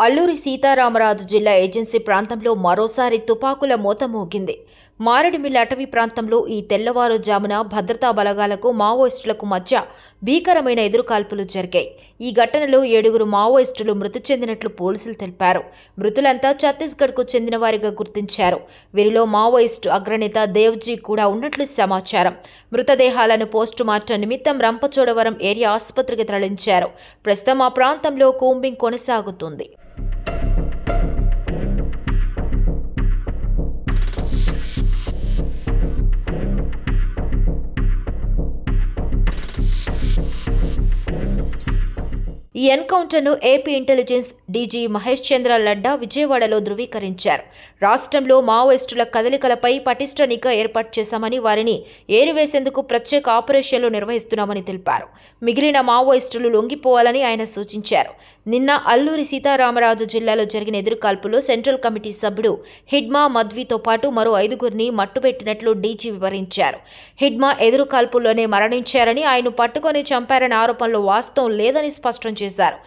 అల్లూరి సీతారామరాజు జిల్లా ఏజెన్సీ ప్రాంతంలో మరోసారి తుపాకుల మోత మోగింది. మారేడుమిల్లి అటవీ ప్రాంతంలో ఈ తెల్లవారుజామున భద్రతా బలగాలకు మావోయిస్టులకు మధ్య భీకరమైన ఎదురుకాల్పులు జరిగాయి. ఈ ఘటనలో 7 మావోయిస్టులు మృతి చెందినట్లు పోలీసులు తెలిపారు. మృతులంతా ఛత్తీస్గఢ్కు చెందిన వారిగా గుర్తించారు. వీరిలో మావోయిస్టు అగ్రనేత దేవ్జీ కూడా ఉన్నట్లు సమాచారం. మృతదేహాలను పోస్టుమార్టం నిమిత్తం రంపచోడవరం ఏరియా ఆసుపత్రికి తరలించారు. ప్రస్తుతం ఆ ప్రాంతంలో కూంబింగ్ కొనసాగుతుంది. ఈ ఎన్కౌంటర్ను ఏపీ ఇంటెలిజెన్స్ డీజీ మహేష్ చంద్ర లడ్డా విజయవాడలో ధృవీకరించారు. రాష్ట్రంలో మావోయిస్టుల కదలికలపై పటిష్ట నిఘా ఏర్పాటు చేశామని, వారిని ఏరివేసేందుకు ప్రత్యేక ఆపరేషన్లు నిర్వహిస్తున్నామని తెలిపారు. మిగిలిన మావోయిస్టులు లొంగిపోవాలని ఆయన సూచించారు. నిన్న అల్లూరి సీతారామరాజు జిల్లాలో జరిగిన ఎదురుకాల్పులో సెంట్రల్ కమిటీ సభ్యుడు హిడ్మా మద్వితో పాటు మరో 5గురిని మట్టుపెట్టినట్లు డీజీ వివరించారు. హిడ్మా ఎదురుకాల్పుల్లోనే మరణించారని, ఆయన్ను పట్టుకొని చంపారనే ఆరోపణలో వాస్తవం లేదని స్పష్టం చేశారు.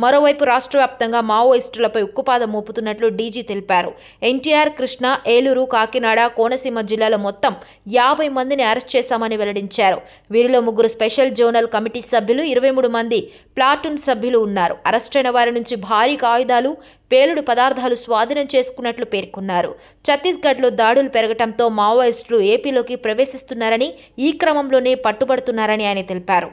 మరోవైపు రాష్ట్ర వ్యాప్తంగా మావోయిస్టులపై ఉక్కుపాదం మోపుతున్నట్లు డీజీ తెలిపారు. ఎన్టీఆర్, కృష్ణా, ఏలూరు, కాకినాడ, కోనసీమ జిల్లాలో మొత్తం 50 మందిని అరెస్ట్ చేశామని వెల్లడించారు. వీరిలో 3 స్పెషల్ జోనల్ కమిటీ సభ్యులు, 23 మంది ప్లాటూన్ సభ్యులు ఉన్నారు. అరెస్టైన వారి నుంచి భారీ ఆయుధాలు, పేలుడు పదార్థాలు స్వాధీనం చేసుకున్నట్లు పేర్కొన్నారు. ఛత్తీస్గఢ్లో దాడులు పెరగడంతో మావోయిస్టులు ఏపీలోకి ప్రవేశిస్తున్నారని, ఈ క్రమంలోనే పట్టుబడుతున్నారని ఆయన తెలిపారు.